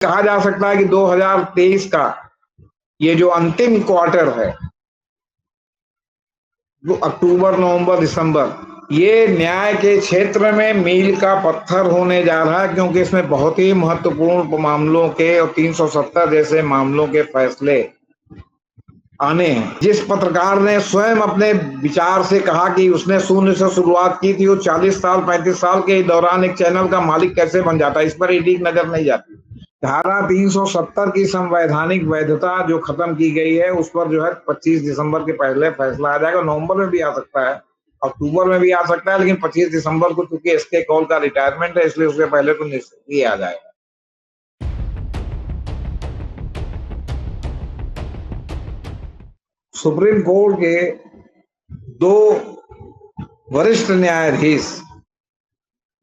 कहा जा सकता है कि 2023 का ये जो अंतिम क्वार्टर है, वो अक्टूबर, नवंबर, दिसंबर, ये न्याय के क्षेत्र में मील का पत्थर होने जा रहा है, क्योंकि इसमें बहुत ही महत्वपूर्ण मामलों के और 370 जैसे मामलों के फैसले आने हैं। जिस पत्रकार ने स्वयं अपने विचार से कहा कि उसने शून्य से शुरुआत की थी, वो 40 साल 35 साल के दौरान एक चैनल का मालिक कैसे बन जाता है, इस पर ईडी नजर नहीं जाती। धारा 370 की संवैधानिक वैधता जो खत्म की गई है, उस पर जो है 25 दिसंबर के पहले फैसला आ जाएगा। नवंबर में भी आ सकता है, अक्टूबर में भी आ सकता है, लेकिन 25 दिसंबर को चूंकि एसके कौल का रिटायरमेंट है, इसलिए उसके पहले तो निश्चित ही आ जाएगा। सुप्रीम कोर्ट के 2 वरिष्ठ न्यायाधीश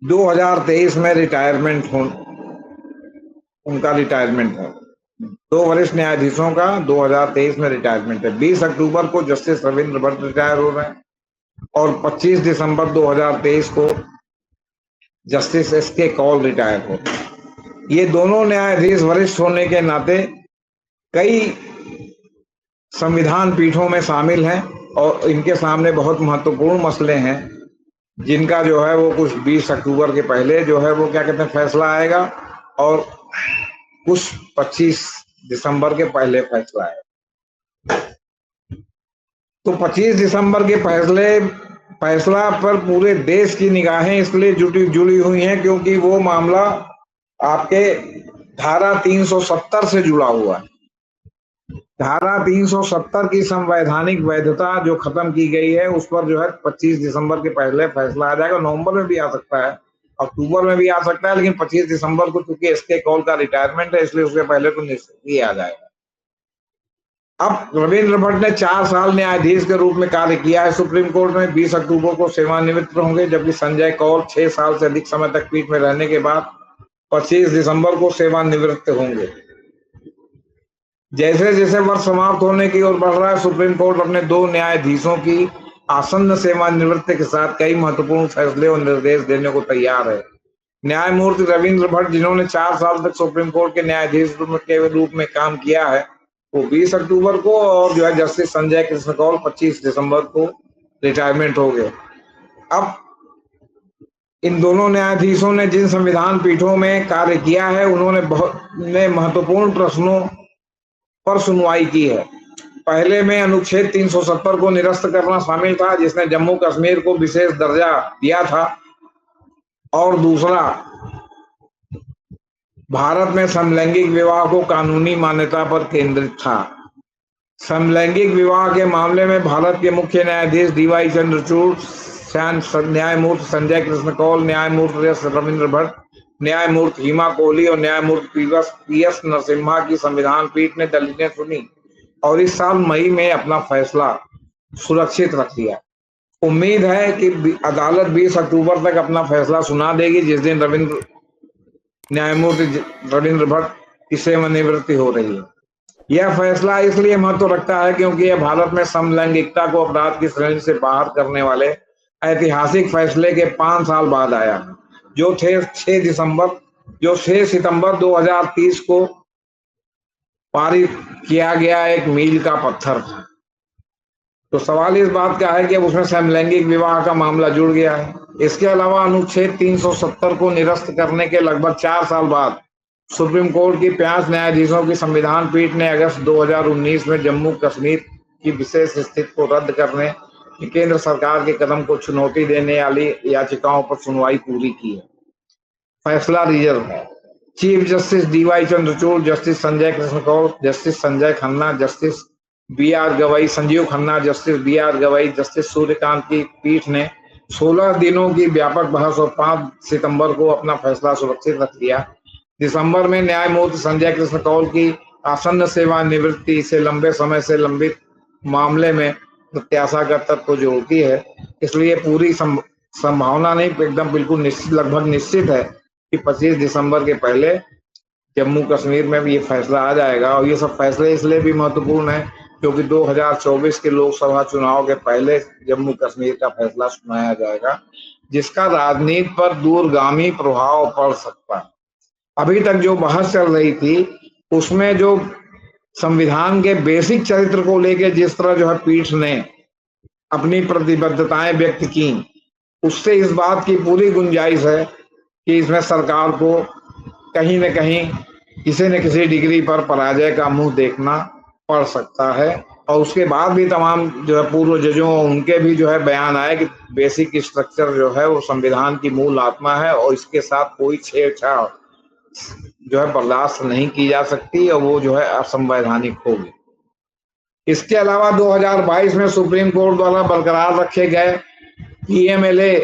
2023 में उनका रिटायरमेंट है। 2 वरिष्ठ न्यायाधीशों का 2023 में रिटायरमेंट है। 20 अक्टूबर को जस्टिस रविंद्र भट्ट रिटायर हो रहे हैं और 25 दिसंबर 2023 को जस्टिस एसके कौल रिटायर हो रहे हैं। ये दोनों न्यायाधीश वरिष्ठ होने के नाते कई संविधान पीठों में शामिल हैं और इनके सामने बहुत महत्वपूर्ण मसले हैं, जिनका जो है वो कुछ 20 अक्टूबर के पहले जो है वो क्या कहते हैं फैसला आएगा और कुछ 25 दिसंबर के पहले फैसला आएगा। तो 25 दिसंबर के फैसला पर पूरे देश की निगाहें इसलिए जुड़ी हुई हैं क्योंकि वो मामला आपके धारा 370 से जुड़ा हुआ है। धारा 370 की संवैधानिक वैधता जो खत्म की गई है, उस पर जो है 25 दिसंबर के पहले फैसला आ जाएगा। नवंबर में भी आ सकता है, अक्टूबर में भी आ सकता है, लेकिन 25 दिसंबर को चूंकि एसके कौल का रिटायरमेंट है, इसलिए उसके पहले तो निश्चित ही आ जाएगा। अब रविंद्र भट्ट ने 4 साल न्यायाधीश के रूप में कार्य किया है सुप्रीम कोर्ट में। 20 अक्टूबर को सेवानिवृत्त होंगे, जबकि संजय कौल 6 साल से अधिक समय तक पीठ में रहने के बाद 25 दिसंबर को सेवानिवृत्त होंगे। जैसे जैसे वर्ष समाप्त होने की ओर बढ़ रहा है, सुप्रीम कोर्ट अपने 2 न्यायाधीशों की आसन्न सेवानिवृत्ति के साथ कई महत्वपूर्ण फैसले और निर्देश देने को तैयार है। न्यायमूर्ति रविंद्र भट्ट, जिन्होंने 4 साल तक सुप्रीम कोर्ट के न्यायाधीश के रूप में काम किया है, वो 20 अक्टूबर को और जो है जस्टिस संजय कृष्ण कौल 25 दिसंबर को रिटायरमेंट हो गए। अब इन दोनों न्यायाधीशों ने जिन संविधान पीठों में कार्य किया है, उन्होंने बहुत महत्वपूर्ण प्रश्नों पर सुनवाई की है। पहले में अनुच्छेद 370 को निरस्त करना शामिल था, जिसने जम्मू कश्मीर को विशेष दर्जा दिया था, और दूसरा भारत में समलैंगिक विवाह को कानूनी मान्यता पर केंद्रित था। समलैंगिक विवाह के मामले में भारत के मुख्य न्यायाधीश डीवाई चंद्रचूड़, न्यायमूर्ति संजय कृष्ण कौल, न्यायमूर्ति एस रविंद्र भट्ट, न्यायमूर्ति हिमा कोहली और न्यायमूर्ति पीएस नरसिम्हा की संविधान पीठ ने दलीलें सुनी और इस साल मई में अपना फैसला सुरक्षित रख दिया। उम्मीद है कि अदालत 20 अक्टूबर तक अपना फैसला सुना देगी, जिस दिन न्यायमूर्ति रविंद्र भट्ट की सेवानिवृत्ति हो रही है। यह फैसला इसलिए महत्व रखता है क्योंकि यह भारत में समलैंगिकता को अपराध की श्रेणी से बाहर करने वाले ऐतिहासिक फैसले के 5 साल बाद आया, जो 6 सितंबर 2030 को पारित किया गया एक मील का पत्थर था। तो सवाल इस बात का है कि अब उसमें समलैंगिक विवाह का मामला जुड़ गया है। इसके अलावा अनुच्छेद 370 को निरस्त करने के लगभग 4 साल बाद सुप्रीम कोर्ट की 5 न्यायाधीशों की संविधान पीठ ने अगस्त 2019 में जम्मू कश्मीर की विशेष स्थिति को रद्द करने की केंद्र सरकार के कदम को चुनौती देने वाली याचिकाओं पर सुनवाई पूरी की है। फैसला रिजर्व है। Chief justice D Y Chandrachud, justice Sanjay Krishan Kaul, justice Sanjay Khanna, justice B R. Gavai, Sanjiv Khanna, justice B R. Gavai, justice Suryakant की पीठ ने 16 दिनों की व्यापक बहस और 5 सितंबर को अपना फैसला सुरक्षित रख दिया। दिसंबर में न्यायमूर्ति संजय कृष्ण कौल की आसन्न सेवानिवृत्ति से लंबे समय से लंबित मामले में प्रत्याशा का तत्व जोड़ती है, इसलिए पूरी संभावना नहीं, एकदम बिल्कुल निश्चित, लगभग निश्चित है कि 25 दिसंबर के पहले जम्मू कश्मीर में भी ये फैसला आ जाएगा। और ये सब फैसले इसलिए भी महत्वपूर्ण है क्योंकि 2024 के लोकसभा चुनाव के पहले जम्मू कश्मीर का फैसला सुनाया जाएगा, जिसका राजनीति पर दूरगामी प्रभाव पड़ सकता है। अभी तक जो बहस चल रही थी उसमें जो संविधान के बेसिक चरित्र को लेकर जिस तरह जो है पीठ ने अपनी प्रतिबद्धताएं व्यक्त की, उससे इस बात की पूरी गुंजाइश है कि इसमें सरकार को कहीं न कहीं किसी न किसी डिग्री पर पराजय का मुंह देखना पड़ सकता है। और उसके बाद भी तमाम जो है पूर्व जजों उनके भी जो है बयान आए कि बेसिक स्ट्रक्चर जो है वो संविधान की मूल आत्मा है और इसके साथ कोई छेड़छाड़ जो है बर्दाश्त नहीं की जा सकती और वो जो है असंवैधानिक होगी। इसके अलावा 2022 में सुप्रीम कोर्ट द्वारा बरकरार रखे गए पीएमएलए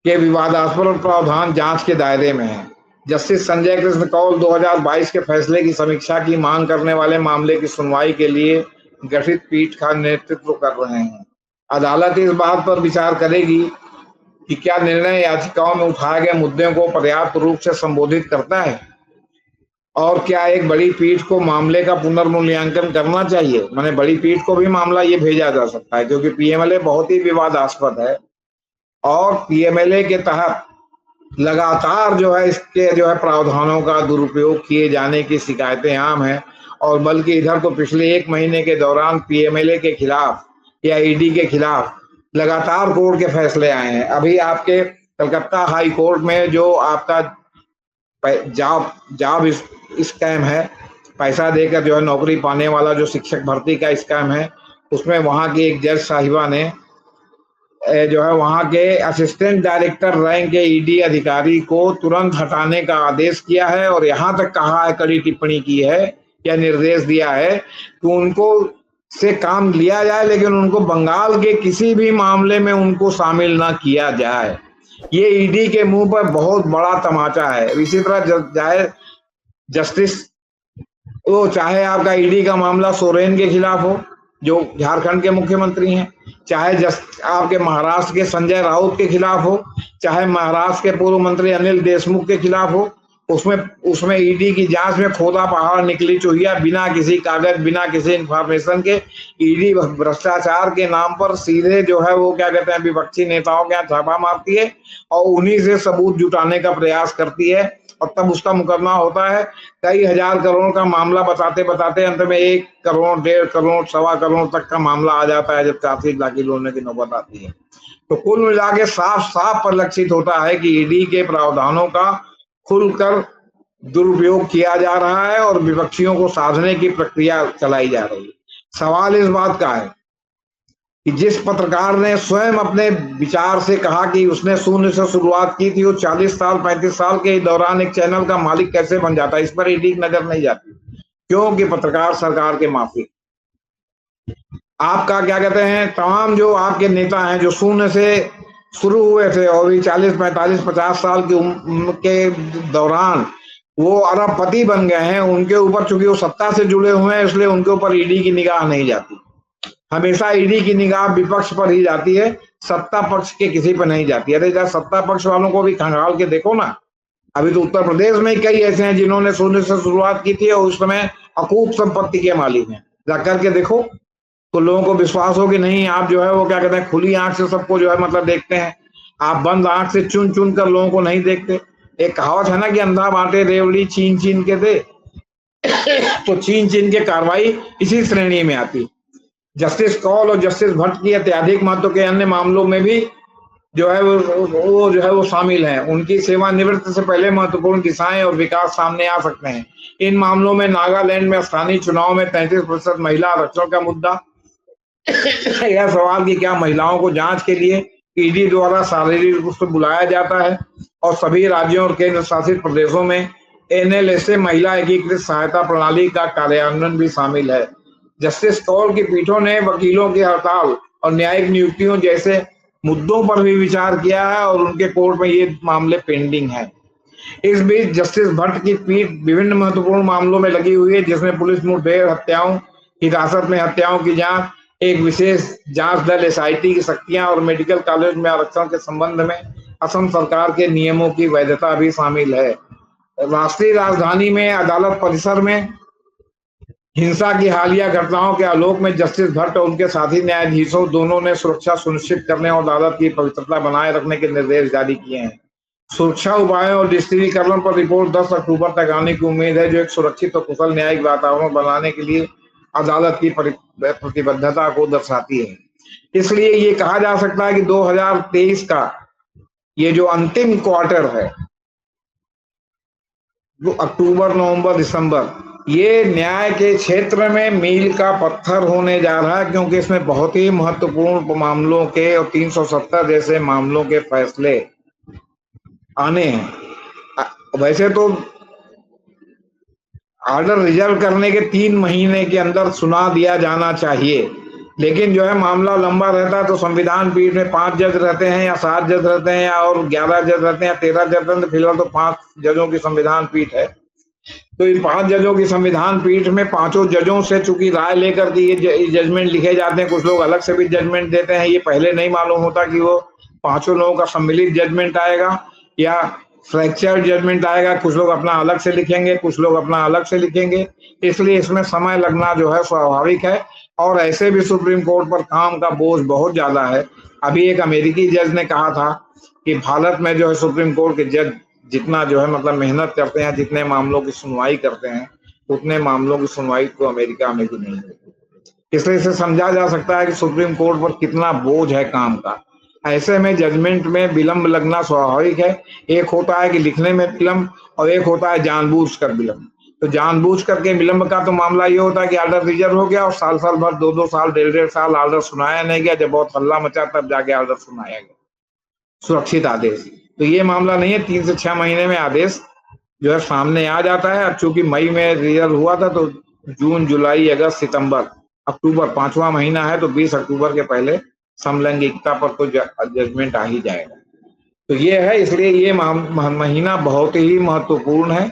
के विवादास्पद प्रावधान जांच के दायरे में है। जस्टिस संजय कृष्ण कौल 2022 के फैसले की समीक्षा की मांग करने वाले मामले की सुनवाई के लिए गठित पीठ का नेतृत्व कर रहे हैं। अदालत इस बात पर विचार करेगी कि क्या निर्णय याचिकाओं में उठाए गए मुद्दों को पर्याप्त रूप से संबोधित करता है और क्या एक बड़ी पीठ को मामले का पुनर्मूल्यांकन करना चाहिए। माने बड़ी पीठ को भी मामला ये भेजा जा सकता है क्योंकि पीएमएलए बहुत ही विवादास्पद है और पीएमएलए के तहत लगातार जो है इसके जो है प्रावधानों का दुरुपयोग किए जाने की शिकायतें आम हैं। और बल्कि इधर तो पिछले 1 महीने के दौरान पीएमएलए के खिलाफ या ईडी के खिलाफ लगातार कोर्ट के फैसले आए हैं। अभी आपके कलकत्ता हाई कोर्ट में जो आपका जॉब स्कैम है, पैसा देकर जो है नौकरी पाने वाला जो शिक्षक भर्ती का स्कैम है, उसमें वहां की एक जज साहिबा ने जो है वहां के असिस्टेंट डायरेक्टर रैंक के ईडी अधिकारी को तुरंत हटाने का आदेश किया है और यहाँ तक कहा है, कड़ी टिप्पणी की है या निर्देश दिया है कि उनको से काम लिया जाए लेकिन उनको बंगाल के किसी भी मामले में उनको शामिल ना किया जाए। ये ईडी के मुंह पर बहुत बड़ा तमाचा है। इसी तरह जस्टिस वो चाहे आपका ईडी का मामला सोरेन के खिलाफ हो जो झारखंड के मुख्यमंत्री हैं, चाहे आपके महाराष्ट्र के संजय राउत के खिलाफ हो, चाहे महाराष्ट्र के पूर्व मंत्री अनिल देशमुख के खिलाफ हो, उसमें ईडी की जांच में खोदा पहाड़ निकली चुहिया, बिना किसी कागज बिना किसी इंफॉर्मेशन के ईडी भ्रष्टाचार के नाम पर सीधे जो है वो क्या कहते हैं विपक्षी नेताओं के यहाँ छापा मारती है और उन्हीं से सबूत जुटाने का प्रयास करती है और तब उसका मुकदमा होता है। कई हजार करोड़ का मामला बताते बताते अंत में 1 करोड़ 1.5 करोड़ 1.25 करोड़ तक का मामला आ जाता है जब चार्जशीट दाखिल होने की नौबत आती है। तो कुल मिला के साफ साफ परिलक्षित होता है कि ईडी के प्रावधानों का खुलकर दुरुपयोग किया जा रहा है और विपक्षियों को साधने की प्रक्रिया चलाई जा रही है। सवाल इस बात का है कि जिस पत्रकार ने स्वयं अपने विचार से कहा कि उसने शून्य से शुरुआत की थी, वो 40 साल 35 साल के दौरान एक चैनल का मालिक कैसे बन जाता है, इस पर ईडी नजर नहीं जाती क्योंकि पत्रकार सरकार के माफी। आपका क्या कहते हैं तमाम जो आपके नेता हैं जो शून्य से शुरू हुए थे और 40 45 50 साल की उम्र के दौरान वो अरबपति बन गए हैं, उनके ऊपर चूंकि वो सत्ता से जुड़े हुए हैं इसलिए उनके ऊपर ईडी की निगाह नहीं जाती। हमेशा ईडी की निगाह विपक्ष पर ही जाती है, सत्ता पक्ष के किसी पर नहीं जाती। अरे जरा सत्ता पक्ष वालों को भी खंगाल के देखो ना। अभी तो उत्तर प्रदेश में कई ऐसे हैं जिन्होंने शून्य से शुरुआत की थी और उस समय अकूत संपत्ति के मालिक हैं, जाकर के देखो तो लोगों को विश्वास हो कि नहीं आप जो है वो क्या कहते हैं खुली आंख से सबको जो है मतलब देखते हैं, आप बंद आंख से चुन चुन कर लोगों को नहीं देखते। एक कहावत है ना कि अंधा बांटे रेवड़ी छीन छीन के दे तो छीन छीन के कार्रवाई इसी श्रेणी में आती। जस्टिस कौल और जस्टिस भट्ट की अत्यधिक महत्व के अन्य मामलों में भी जो है वो शामिल हैं। उनकी सेवानिवृत्ति से पहले महत्वपूर्ण दिशाएं और विकास सामने आ सकते हैं। इन मामलों में नागालैंड में स्थानीय चुनाव में 33% महिला आरक्षण का मुद्दा, यह सवाल कि क्या महिलाओं को जांच के लिए ईडी द्वारा शारीरिक रूप से बुलाया जाता है और सभी राज्यों और केंद्र शासित प्रदेशों में एनएलएसए महिला एकीकृत सहायता प्रणाली का कार्यान्वयन भी शामिल है। जस्टिस कौल की पीठों ने वकीलों की हड़ताल और न्यायिक नियुक्तियों जैसे मुद्दों पर भी विचार किया है और उनके कोर्ट में ये मामले पेंडिंग है। इस बीच जस्टिस भट्ट की पीठ विभिन्न महत्वपूर्ण मामलों में लगी हुई है जिसमें पुलिस मुठभेड़ हत्याओं, हिरासत में हत्याओं की जांच, एक विशेष जांच दल एसआईटी की शक्तियां और मेडिकल कॉलेज में आरक्षण के संबंध में असम सरकार के नियमों की वैधता भी शामिल है। राष्ट्रीय राजधानी में अदालत परिसर में हिंसा की हालिया घटनाओं के आलोक में जस्टिस भट्ट और उनके साथी न्यायाधीशों दोनों ने सुरक्षा सुनिश्चित करने और अदालत की पवित्रता बनाए रखने के निर्देश जारी किए हैं। सुरक्षा उपायों और डिजिटलीकरण पर रिपोर्ट 10 अक्टूबर तक आने की उम्मीद है, जो एक सुरक्षित और कुशल न्यायिक वातावरण बनाने के लिए अदालत की प्रतिबद्धता को दर्शाती है। इसलिए ये कहा जा सकता है कि 2023 का ये जो अंतिम क्वार्टर है, वो अक्टूबर, नवंबर, दिसंबर, ये न्याय के क्षेत्र में मील का पत्थर होने जा रहा है, क्योंकि इसमें बहुत ही महत्वपूर्ण मामलों के और 370 जैसे मामलों के फैसले आने हैं। वैसे तो ऑर्डर रिजर्व करने के 3 महीने के अंदर सुना दिया जाना चाहिए, लेकिन जो है मामला लंबा रहता है, तो संविधान पीठ में 5 जज रहते हैं या 7 जज रहते हैं या और 11 जज रहते हैं या 13 जज रहते हैं। फिलहाल तो 5 जजों की संविधान पीठ है। तो इन 5 जजों की संविधान पीठ में 5 जजों से चूंकि राय लेकर के ये जजमेंट लिखे जाते हैं, कुछ लोग अलग से भी जजमेंट देते हैं। ये पहले नहीं मालूम होता कि वो 5 लोगों का सम्मिलित जजमेंट आएगा या फ्रैक्चर जजमेंट आएगा। कुछ लोग अपना अलग से लिखेंगे, कुछ लोग अपना अलग से लिखेंगे, इसलिए इसमें समय लगना जो है स्वाभाविक है। और ऐसे भी सुप्रीम कोर्ट पर काम का बोझ बहुत ज्यादा है। अभी एक अमेरिकी जज ने कहा था कि भारत में जो है सुप्रीम कोर्ट के जज जितना जो है मतलब मेहनत करते हैं, जितने मामलों की सुनवाई करते हैं, उतने मामलों की सुनवाई तो अमेरिका में भी नहीं होती। इसलिए इसे समझा जा सकता है कि सुप्रीम कोर्ट पर कितना बोझ है काम का। ऐसे में जजमेंट में विलंब लगना स्वाभाविक है। एक होता है कि लिखने में विलंब और एक होता है जानबूझकर विलंब। तो जानबूझ करके विलंब का तो मामला ये होता है कि ऑर्डर रिजर्व हो गया और साल साल भर, 2-2 साल, 1.5 साल ऑर्डर सुनाया नहीं गया। जब बहुत हल्ला मचा तब जाके ऑर्डर सुनाया गया, सुरक्षित आदेश। तो ये मामला नहीं है, 3 से 6 महीने में आदेश जो है सामने आ जाता है। अब चूंकि मई में रिजर्व हुआ था, तो जून, जुलाई, अगस्त, सितंबर, अक्टूबर 5वां महीना है, तो 20 अक्टूबर के पहले समलैंगिकता पर तो जजमेंट आ ही जाएगा। तो ये है, इसलिए ये महीना बहुत ही महत्वपूर्ण है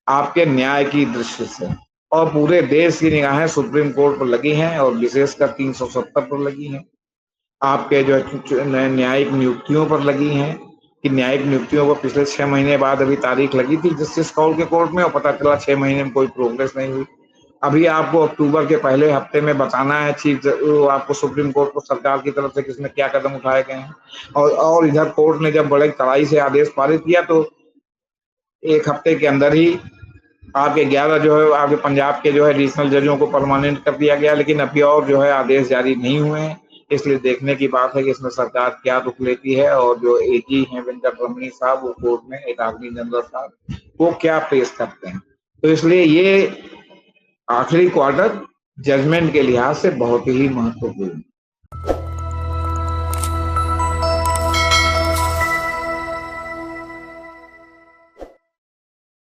आपके न्याय की दृष्टि से, और पूरे देश की निगाहें सुप्रीम कोर्ट पर लगी हैं और विशेषकर 370 पर लगी हैं। आपके जो न्यायिक नियुक्तियों पर लगी हैं कि न्यायिक नियुक्तियों को पिछले 6 महीने बाद अभी तारीख लगी थी जस्टिस कौल के कोर्ट में, और पता चला 6 महीने में कोई प्रोग्रेस नहीं हुई। अभी आपको अक्टूबर के पहले हफ्ते में बताना है आपको सुप्रीम कोर्ट को सरकार की तरफ से किसमें क्या कदम उठाए गए हैं। और इधर कोर्ट ने जब बड़े कड़ाई से आदेश पारित किया, तो 1 हफ्ते के अंदर ही आपके 11 जो है आपके पंजाब के जो है एडिशनल जजों को परमानेंट कर दिया गया, लेकिन अभी और जो है आदेश जारी नहीं हुए हैं। इसलिए देखने की बात है कि इसमें सरकार क्या रुख लेती है, और जो एजी हैं वेंकटरमणी साहब, वो कोर्ट में अटॉर्नी जनरल साहब, वो क्या पेश करते हैं। तो इसलिए ये आखिरी क्वार्टर जजमेंट के लिहाज से बहुत ही महत्वपूर्ण।